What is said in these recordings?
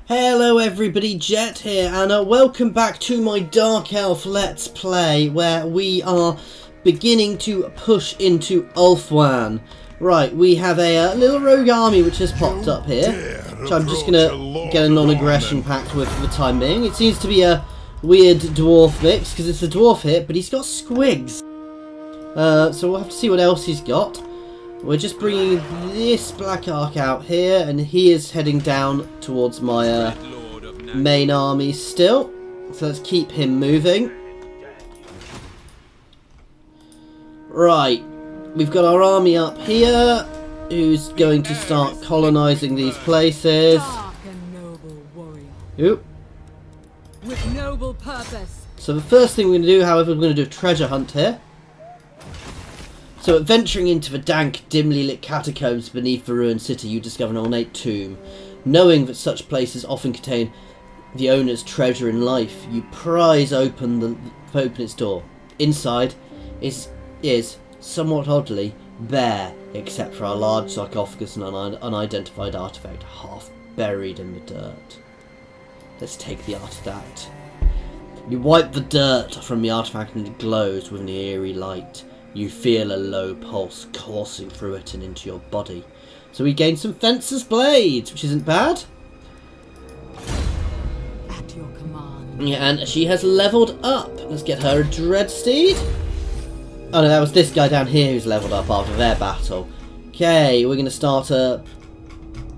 Hello everybody, Jet here, and welcome back to my Dark Elf Let's Play, where we are beginning to push into Ulthuan. Right, we have a little rogue army which has popped up here, which I'm just going to get a non-aggression pact with for the time being. It seems to be a weird dwarf mix, because it's a dwarf hit, but he's got squigs. So we'll have to see what else he's got. We're just bringing this Black Ark out here, and he is heading down towards my main army still. So let's keep him moving. Right, we've got our army up here, who's going to start colonising these places. Oop. With noble purpose. So the first thing we're going to do, however, we're going to do a treasure hunt here. So, venturing into the dank, dimly lit catacombs beneath the ruined city, you discover an ornate tomb. Knowing that such places often contain the owner's treasure in life, you prise open its door. Inside is somewhat oddly bare, except for a large sarcophagus and an unidentified artifact, half buried in the dirt. Let's take the artifact. You wipe the dirt from the artifact and it glows with an eerie light. You feel a low pulse coursing through it and into your body. So we gain some Fencer's Blades, which isn't bad. At your command. Yeah, and she has leveled up. Let's get her a Dreadsteed. Oh no, that was this guy down here who's leveled up after their battle. Okay, we're going to start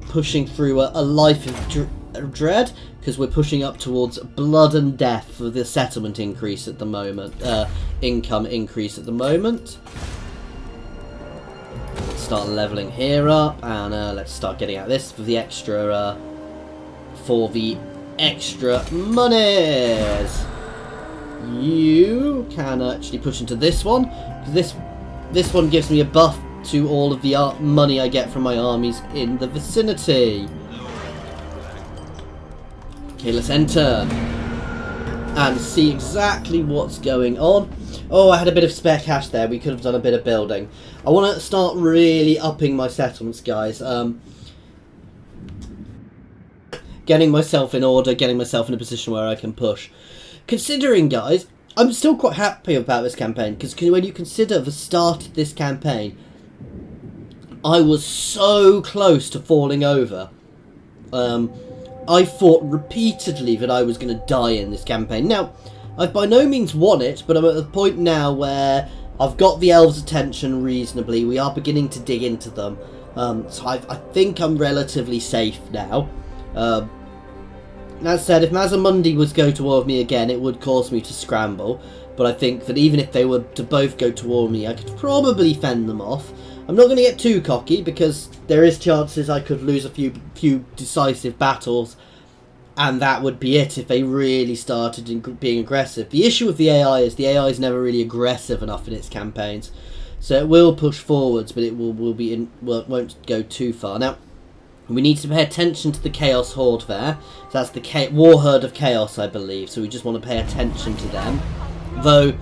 pushing through a life of dread, because we're pushing up towards blood and death for the settlement increase at the moment. Income increase at the moment. Let's start leveling here up, and let's start getting out this for the extra monies. You can actually push into this one. This one gives me a buff to all of the money I get from my armies in the vicinity. Okay, let's enter and see exactly what's going on. Oh, I had a bit of spare cash there. We could have done a bit of building. I want to start really upping my settlements, guys. Getting myself in order, getting myself in a position where I can push. Considering, guys, I'm still quite happy about this campaign, because when you consider the start of this campaign, I was so close to falling over. I thought repeatedly that I was going to die in this campaign. Now, I've by no means won it, but I'm at the point now where I've got the elves' attention reasonably. We are beginning to dig into them. So I think I'm relatively safe now. That said, if Mazamundi was to go toward me again, it would cause me to scramble. But I think that even if they were to both go toward me, I could probably fend them off. I'm not going to get too cocky, because there is chances I could lose a few decisive battles, and that would be it if they really started being aggressive. The issue with the AI is the AI is never really aggressive enough in its campaigns, so it will push forwards, but it won't go too far. Now, we need to pay attention to the Chaos Horde there. So that's the War Herd of Chaos, I believe, so we just want to pay attention to them. Though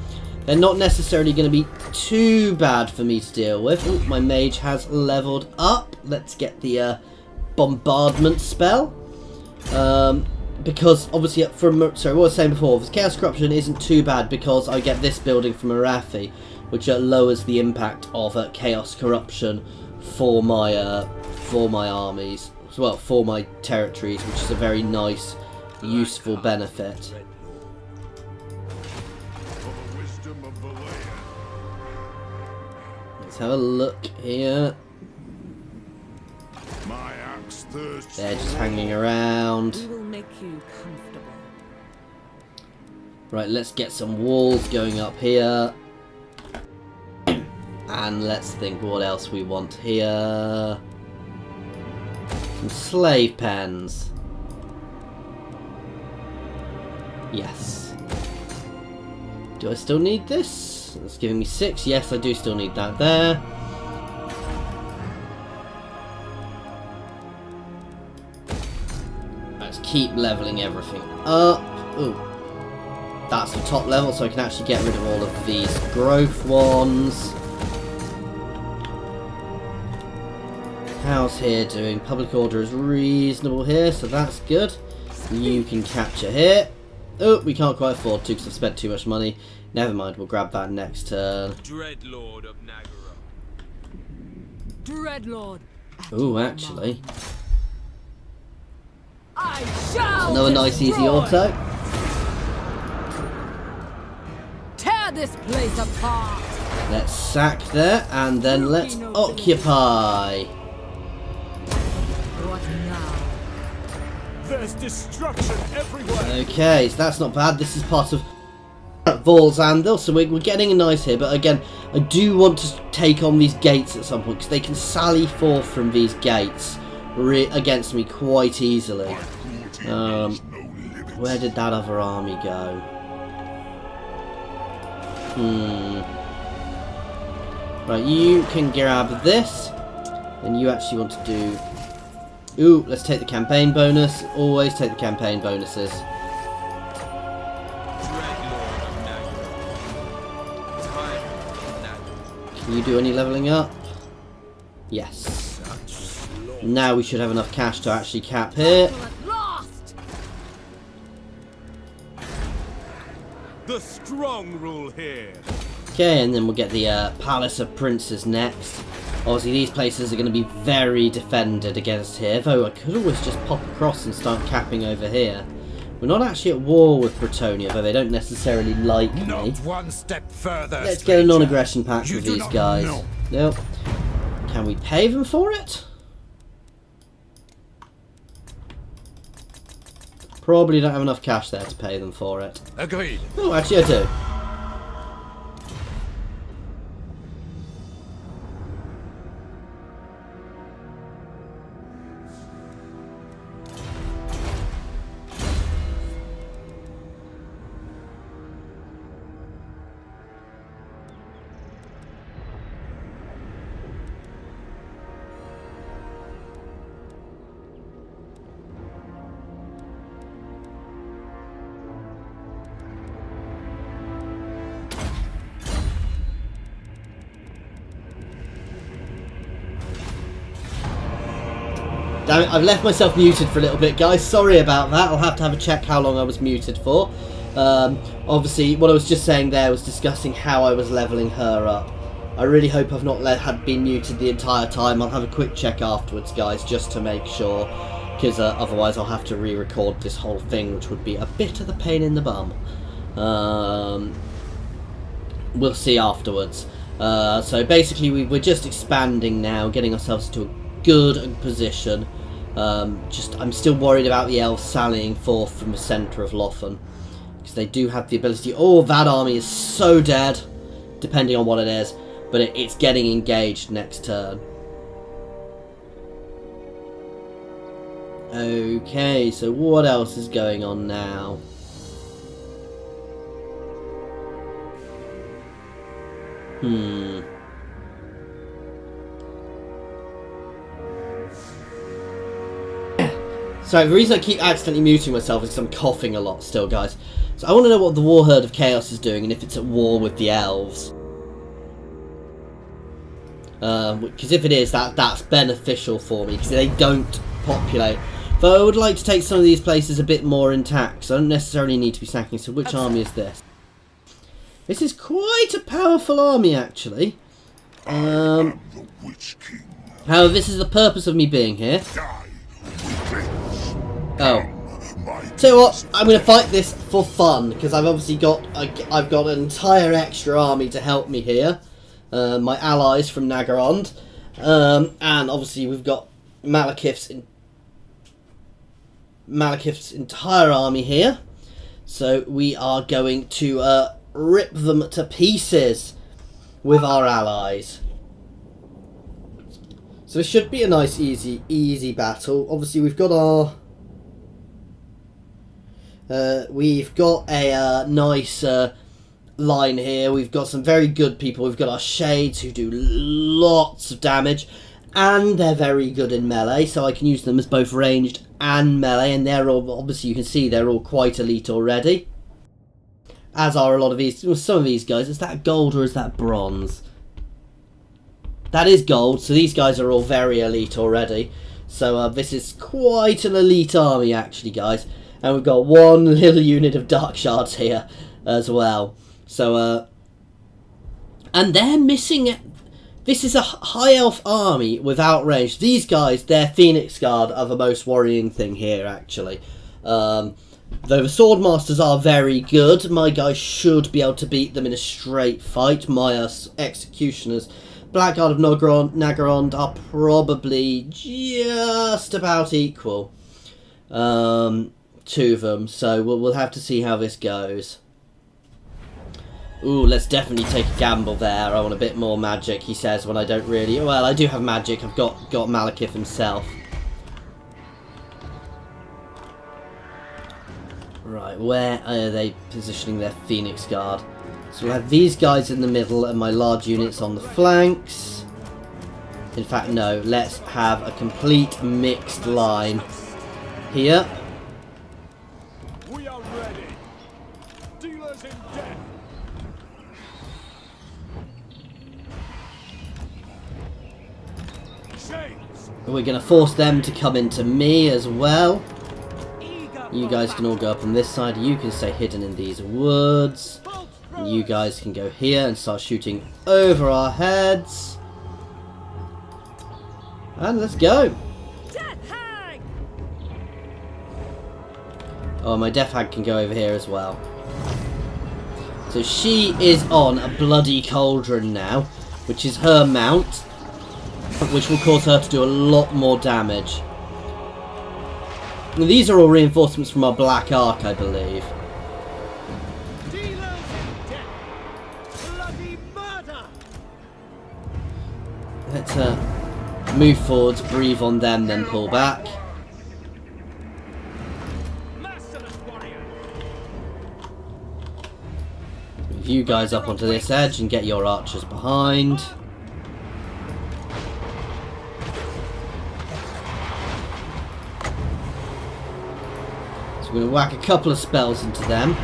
they're not necessarily going to be too bad for me to deal with. Ooh, my mage has leveled up. Let's get the bombardment spell. Because obviously what I was saying before, this Chaos Corruption isn't too bad, because I get this building from Arathi, which lowers the impact of Chaos Corruption for my armies, well, for my territories, which is a very nice, useful benefit. Let's have a look here. They're just hanging around. We will make you comfortable. Right, let's get some walls going up here. And let's think what else we want here. Some slave pens. Yes. Do I still need this? It's giving me 6. Yes, I do still need that there. Let's keep leveling everything up. Ooh. That's the top level, so I can actually get rid of all of these growth ones. How's here doing? Public order is reasonable here, so that's good. You can capture here. Oh, we can't quite afford to because I've spent too much money. Never mind, we'll grab that next turn. Dreadlord of Nagara. Dreadlord. Oh, actually. I shall Another nice easy destroy. auto. Tear this place apart. Let's sack there, and then let's occupy. What now? There's destruction everywhere. Okay, so that's not bad. This is part of Vorl's Anvil, so we're getting a nice here. But again, I do want to take on these gates at some point, because they can sally forth from these gates against me quite easily. Where did that other army go? Right, you can grab this, and you actually want to do... Ooh, let's take the campaign bonus. Always take the campaign bonuses. Can you do any leveling up? Yes. Now we should have enough cash to actually cap here. At last. The strong rule here. Okay, and then we'll get the Palace of Princes next. Obviously, these places are going to be very defended against here, though I could always just pop across and start capping over here. We're not actually at war with Bretonia, though they don't necessarily like me. Not one step further. Let's get a non-aggression pact You with do these not guys. know. Nope. Can we pay them for it? Probably don't have enough cash there to pay them for it. Agreed. Oh, actually I do. Damn it, I've left myself muted for a little bit, guys. Sorry about that. I'll have to have a check how long I was muted for. Obviously, what I was just saying there was discussing how I was levelling her up. I really hope I've not been muted the entire time. I'll have a quick check afterwards, guys, just to make sure. Because otherwise I'll have to re-record this whole thing, which would be a bit of a pain in the bum. We'll see afterwards. So basically, we're just expanding now, getting ourselves to a good position. I'm still worried about the elves sallying forth from the centre of Lothan, because they do have the ability. Oh, that army is so dead, depending on what it is, but it's getting engaged next turn. Okay, so what else is going on now? So the reason I keep accidentally muting myself is because I'm coughing a lot still, guys. So I want to know what the War Herd of Chaos is doing and if it's at war with the elves. Because if it is, that's beneficial for me, because they don't populate. Though I would like to take some of these places a bit more intact, so I don't necessarily need to be sacking. So which army is this? This is quite a powerful army, actually. However, this is the purpose of me being here. Oh. So what? I'm going to fight this for fun, because I've obviously got an entire extra army to help me here. My allies from Nagarond. And obviously we've got Malekith's entire army here. So we are going to rip them to pieces with our allies. So it should be a nice easy battle. Obviously we've got our nice line here. We've got some very good people. We've got our shades who do lots of damage, and they're very good in melee, so I can use them as both ranged and melee, and they're all, obviously you can see they're all quite elite already, as are a lot of these. Some of these guys. Is that gold or is that bronze? That is gold, so these guys are all very elite already. So this is quite an elite army actually, guys. And we've got one little unit of dark shards here as well. So, and they're missing... This is a high elf army without range. These guys, their Phoenix Guard are the most worrying thing here actually. Though the Swordmasters are very good, my guys should be able to beat them in a straight fight. My Executioners... Blackguard of Nagarond are probably just about equal to them, so we'll have to see how this goes. Ooh, let's definitely take a gamble there. I want a bit more magic, he says, when I don't really... Well, I do have magic. I've got Malekith himself. Right, where are they positioning their Phoenix Guard? So we'll have these guys in the middle and my large units on the flanks. In fact, no. Let's have a complete mixed line here. We are ready. Dealers in death. James. We're going to force them to come into me as well. You guys can all go up on this side. You can stay hidden in these woods. And you guys can go here and start shooting over our heads. And let's go. Oh, my Death Hag can go over here as well. So she is on a bloody cauldron now, which is her mount, which will cause her to do a lot more damage. And these are all reinforcements from our Black Ark, I believe. Let's move forwards, breathe on them, then pull back. Move you guys up onto this edge and get your archers behind. So we're going to whack a couple of spells into them.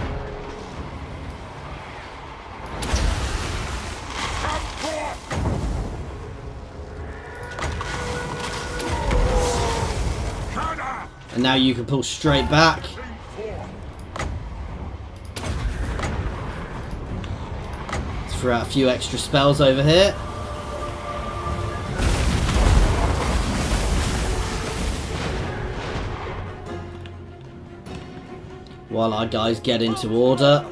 And now you can pull straight back. Let's throw out a few extra spells over here. While our guys get into order.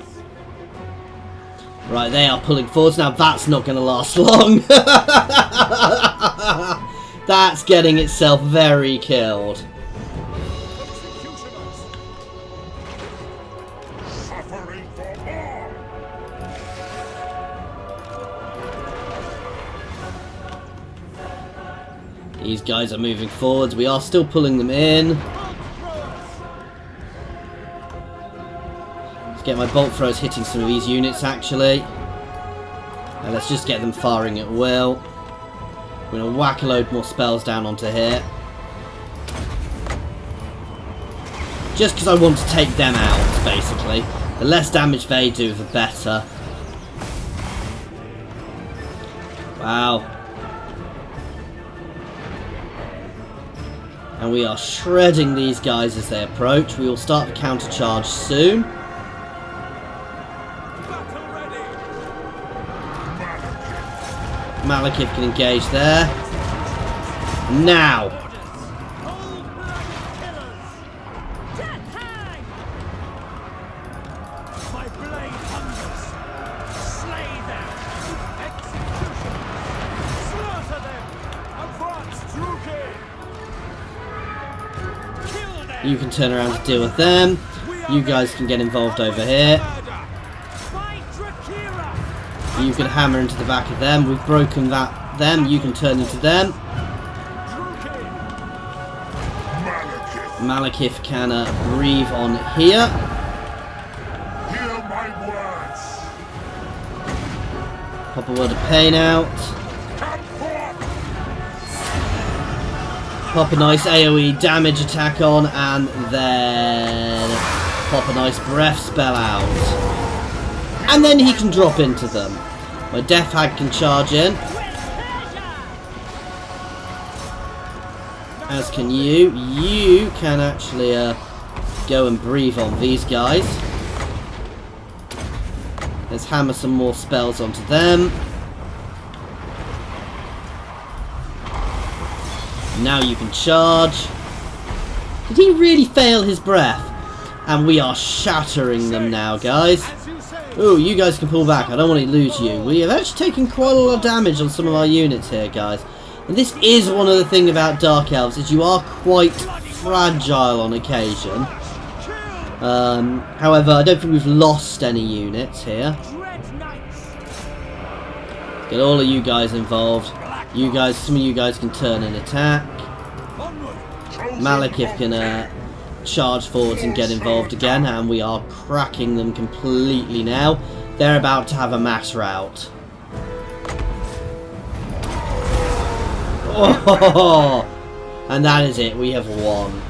Right, they are pulling forwards. Now that's not going to last long. That's getting itself very killed. These guys are moving forwards. We are still pulling them in. Let's get my bolt throws hitting some of these units actually. And let's just get them firing at will. We're going to whack a load more spells down onto here. Just because I want to take them out, basically. The less damage they do, the better. Wow. And we are shredding these guys as they approach. We will start the counter charge soon. Malekith can engage there. Now. You can turn around to deal with them. You guys can get involved over here. You can hammer into the back of them. We've broken them. You can turn into them. Malekith can breathe on here. Pop a word of pain out. Pop a nice AoE damage attack on, and then pop a nice breath spell out. And then he can drop into them. My Death Hag can charge in. as can you. You can actually go and breathe on these guys. Let's hammer some more spells onto them. Now you can charge. Did he really fail his breath? And we are shattering them now, guys. Oh, you guys can pull back. I don't want to lose you. We have actually taken quite a lot of damage on some of our units here, guys. And this is one of the things about Dark Elves, is you are quite fragile on occasion. However, I don't think we've lost any units here. Get all of you guys involved. You guys, some of you guys can turn and attack. Malekith can charge forwards and get involved again, and we are cracking them completely now. They're about to have a mass rout. Oh, and that is it. We have won.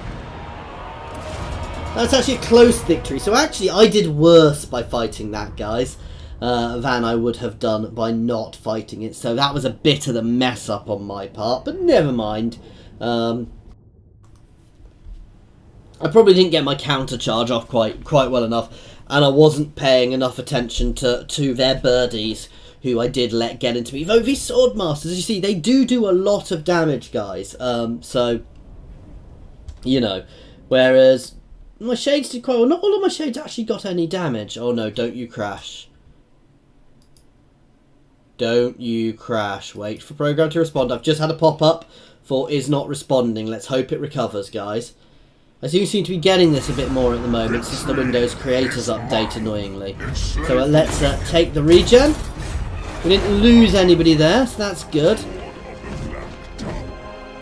That's actually a close victory. So actually, I did worse by fighting that, guys, than I would have done by not fighting it. So that was a bit of the mess up on my part, but never mind. I probably didn't get my counter charge off quite well enough, and I wasn't paying enough attention to their birdies, who I did let get into me. Though these swordmasters, as you see, they do a lot of damage, guys. So, you know, whereas my shades did quite well. Not all of my shades actually got any damage. Oh no, don't you crash. Don't you crash. Wait for program to respond. I've just had a pop-up for is not responding. Let's hope it recovers, guys. I do seem to be getting this a bit more at the moment since the Windows Creators update, annoyingly. So let's take the regen. We didn't lose anybody there, so that's good.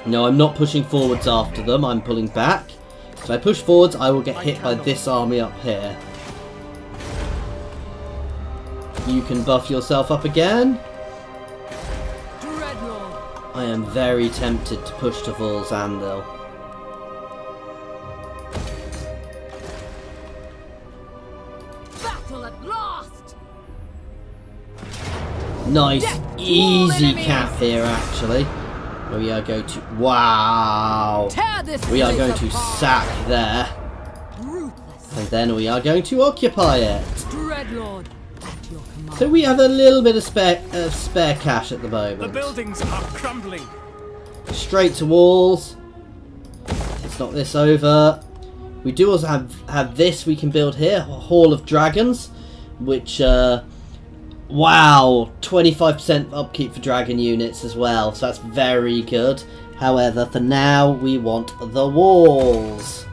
No, I'm not pushing forwards after them. I'm pulling back. If I push forwards, I will get hit by this army up here. You can buff yourself up again. I am very tempted to push to Vol's Anvil. Nice, easy cap here, actually. We are going to... Wow! We are going to sack there. And then we are going to occupy it. So we have a little bit of spare cash at the moment. The buildings are crumbling. Straight to walls. Let's knock this over. We do also have this we can build here. A Hall of Dragons. Which... wow, 25% upkeep for dragon units as well, so that's very good. However, for now, we want the walls.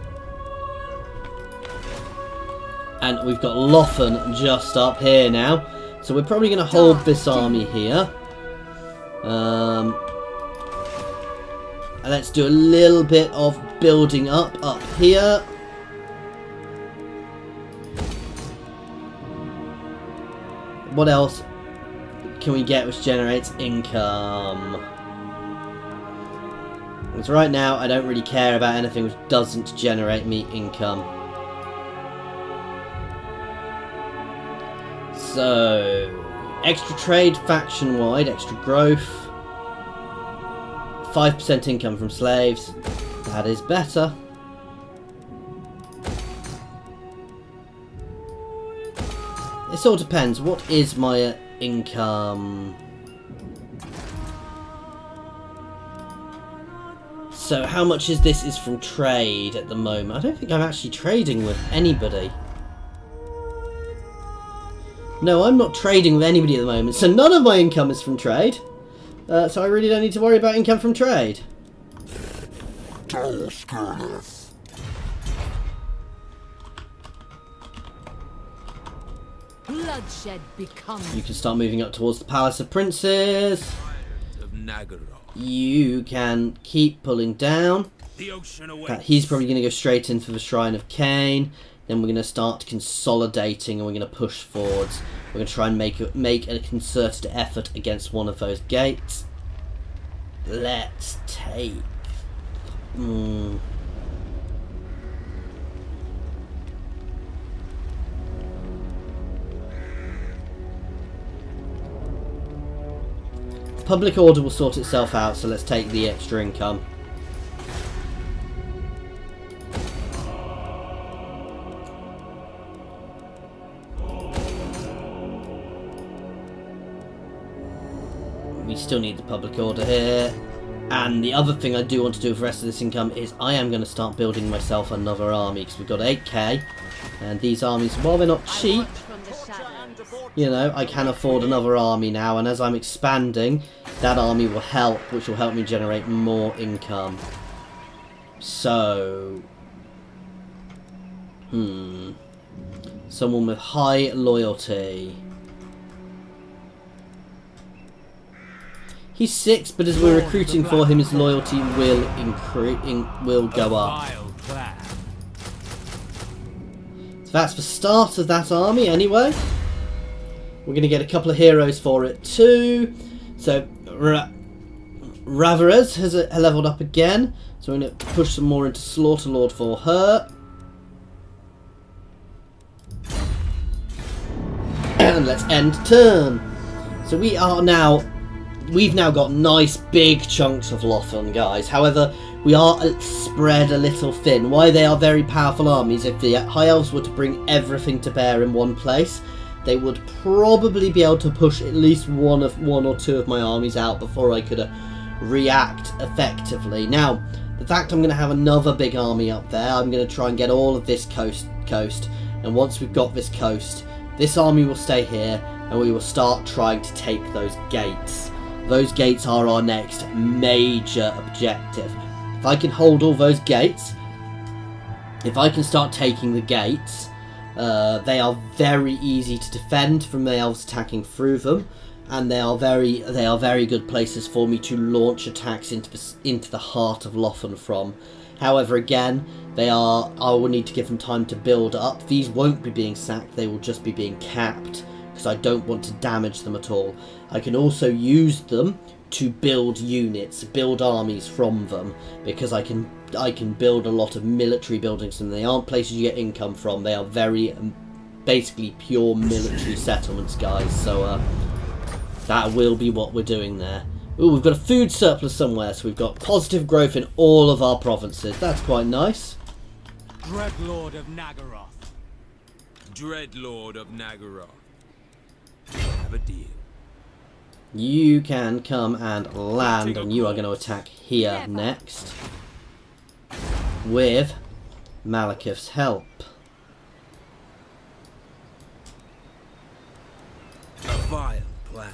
And we've got Loffen just up here now, so we're probably going to hold this army here. Let's do a little bit of building up here. What else can we get which generates income? Because right now I don't really care about anything which doesn't generate me income. So, extra trade faction wide, extra growth, 5% income from slaves. That is better. It all depends. What is my income? So how much is this is from trade at the moment? I don't think I'm actually trading with anybody. No, I'm not trading with anybody at the moment. So none of my income is from trade. So I really don't need to worry about income from trade. Bloodshed becomes. You can start moving up towards the Palace of Princes. You can keep pulling down. He's probably going to go straight in for the Shrine of Cain. Then we're going to start consolidating and we're going to push forwards. We're going to try and make a concerted effort against one of those gates. Let's take... Public order will sort itself out, so let's take the extra income. still need the public order here. And the other thing I do want to do with the rest of this income is I am going to start building myself another army, because we've got 8k. And these armies, while they're not cheap, you know, I can afford another army now. And as I'm expanding, that army will help, which will help me generate more income. So... someone with high loyalty. He's 6, but as we're recruiting for him, his loyalty will go up. So that's the start of that army anyway. We're going to get a couple of heroes for it too. So Ravarez has leveled up again, so we're going to push some more into Slaughterlord for her. And let's end turn. So we've now got nice big chunks of Lothern, guys. However, we are spread a little thin. Why they are very powerful armies, if the High Elves were to bring everything to bear in one place, they would probably be able to push at least one or two of my armies out before I could react effectively. Now, the fact I'm going to have another big army up there, I'm going to try and get all of this coast, and once we've got this coast, this army will stay here, and we will start trying to take those gates. Those gates are our next major objective. If I can hold all those gates, if I can start taking the gates, they are very easy to defend from the elves attacking through them, and they are very good places for me to launch attacks into the heart of Lothern from. However, again, I will need to give them time to build up. These won't be being sacked, they will just be being capped, because I don't want to damage them at all. I can also use them to build units, build armies from them, because I can build a lot of military buildings, and they aren't places you get income from. They are very basically pure military settlements, guys. So that will be what we're doing there. Ooh, we've got a food surplus somewhere, so we've got positive growth in all of our provinces. That's quite nice. Dreadlord of Nagaroth. Dreadlord of Nagaroth. Have a deal. You can come and land, and you are going to attack here next with Malekith's help. A vile plan.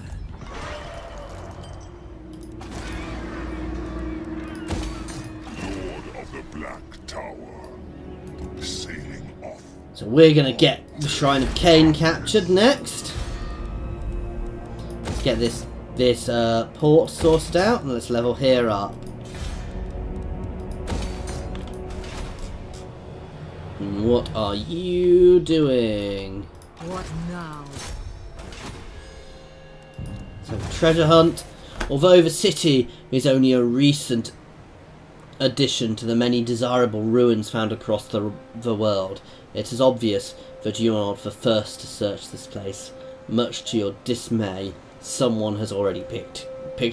Lord of the Black Tower, sailing off. So we're going to get the Shrine of Cain captured next. Let's get this port sorted out, and let's level here up. What are you doing? What now? So treasure hunt. Although the city is only a recent addition to the many desirable ruins found across the world, it is obvious that you are not the first to search this place. Much to your dismay, someone has already picked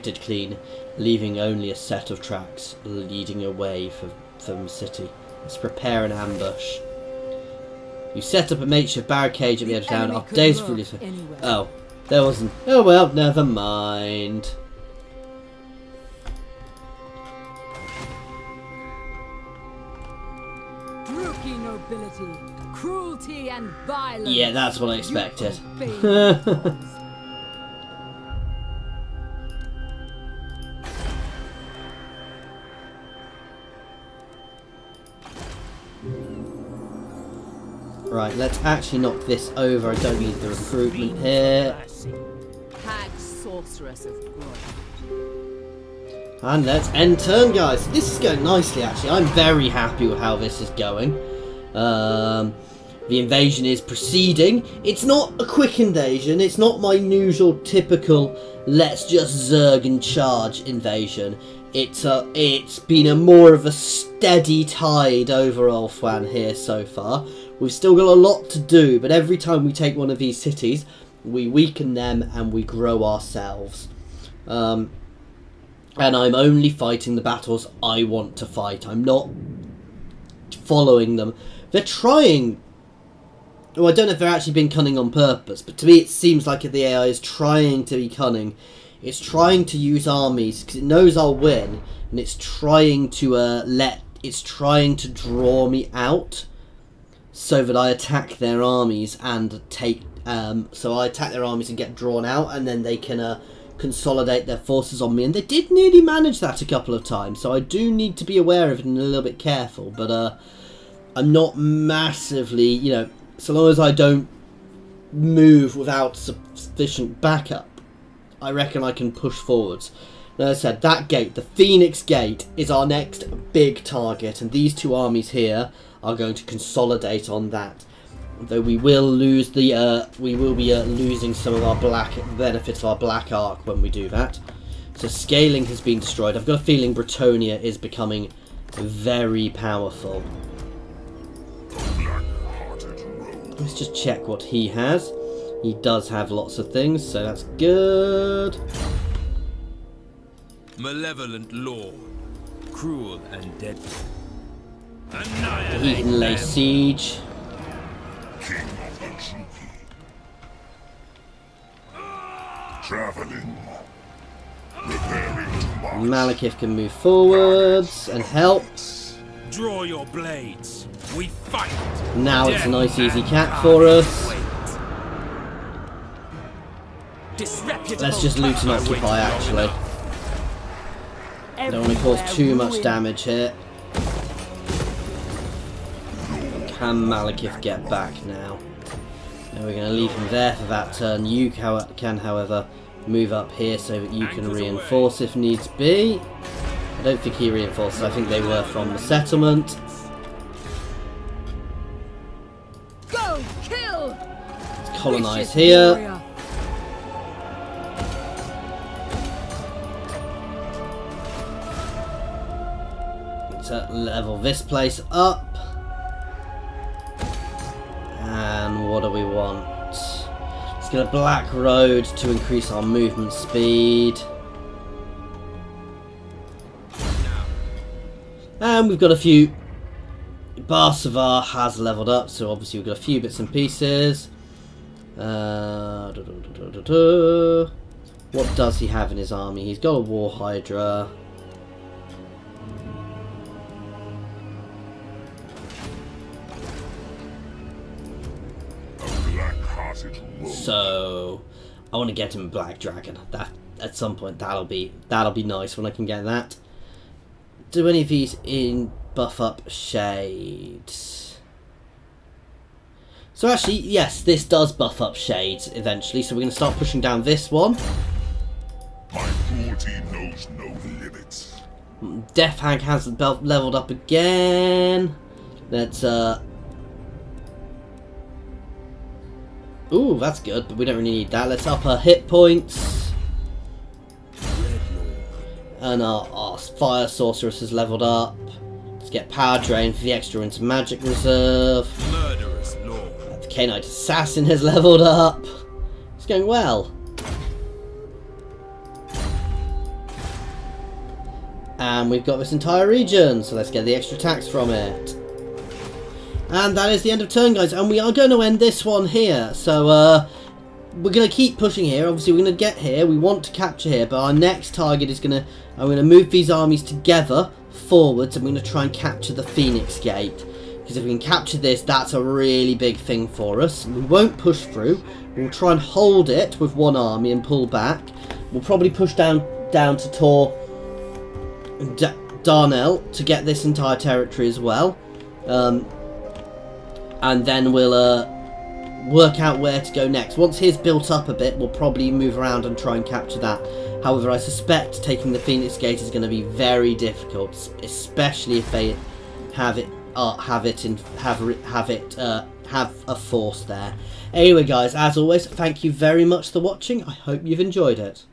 it clean, leaving only a set of tracks leading away from the city. Let's prepare an ambush. You set up a makeshift barricade at the edge of town after days of release. Oh, there wasn't. Oh well, never mind. Brookie nobility, cruelty and violence. Yeah, that's what I expected. Right, let's actually knock this over. I don't need the recruitment here. Hag sorceress of blood. And let's end turn, guys. This is going nicely, actually. I'm very happy with how this is going. The invasion is proceeding. It's not a quick invasion. It's not my usual typical let's just zerg and charge invasion. It's been a more of a steady tide over Ulthuan here so far. We've still got a lot to do, but every time we take one of these cities, we weaken them and we grow ourselves. And I'm only fighting the battles I want to fight. I'm not following them. They're trying... Well, I don't know if they're actually being cunning on purpose, but to me it seems like the AI is trying to be cunning It's trying to use armies because it knows I'll win, and it's trying to draw me out so that I attack their armies and take. So I attack their armies and get drawn out, and then they can consolidate their forces on me. And they did nearly manage that a couple of times, so I do need to be aware of it and a little bit careful. But I'm not massively, you know, so long as I don't move without sufficient backup, I reckon I can push forwards. Now, as I said, that gate, the Phoenix Gate, is our next big target, and these two armies here are going to consolidate on that. Though we will lose the, we will be losing some of our benefits of our black arc when we do that. So scaling has been destroyed. I've got a feeling Bretonia is becoming very powerful. Let's just check what he has. He does have lots of things, so that's good. Malevolent lord, cruel and deadly. He can lay siege. King of the Juki. Traveling. Preparing to march. Malekith can move forwards and help. Draw your blades. We fight. Now it's a nice easy cap for us. Let's just loot and occupy, actually. Don't want to cause too much damage here. Can Malekith get back now? And we're going to leave him there for that turn. You can, however, move up here so that you can reinforce if needs be. I don't think he reinforces. I think they were from the settlement. Go kill! Let's colonise here. Let's level this place up. And what do we want? Let's get a black road to increase our movement speed. And we've got a few. Barsavar has leveled up, so obviously we've got a few bits and pieces. What does he have in his army? He's got a War Hydra. So I want to get him a Black Dragon. That at some point that'll be nice when I can get that. Do any of these in buff up shades? So actually, yes, this does buff up shades eventually. So we're going to start pushing down this one. My cruelty knows no limits. Death Hag has leveled up again. Let's ooh, that's good, but we don't really need that. Let's up her hit points. And our Fire Sorceress has leveled up. Let's get Power Drain for the extra into Magic Reserve. Murderous lord. The Knight Assassin has leveled up. It's going well. And we've got this entire region, so let's get the extra attacks from it. And that is the end of turn, guys, and we are going to end this one here. So we're going to keep pushing here. Obviously we're going to get here, we want to capture here, but our next target is I'm going to move these armies together forwards, and we're going to try and capture the Phoenix Gate, because if we can capture this, that's a really big thing for us. We won't push through, we'll try and hold it with one army and pull back. We'll probably push down to Tor Darnell to get this entire territory as well. And then we'll work out where to go next. Once he's built up a bit, we'll probably move around and try and capture that. However, I suspect taking the Phoenix Gate is going to be very difficult, especially if they have a force there. Anyway, guys, as always, thank you very much for watching. I hope you've enjoyed it.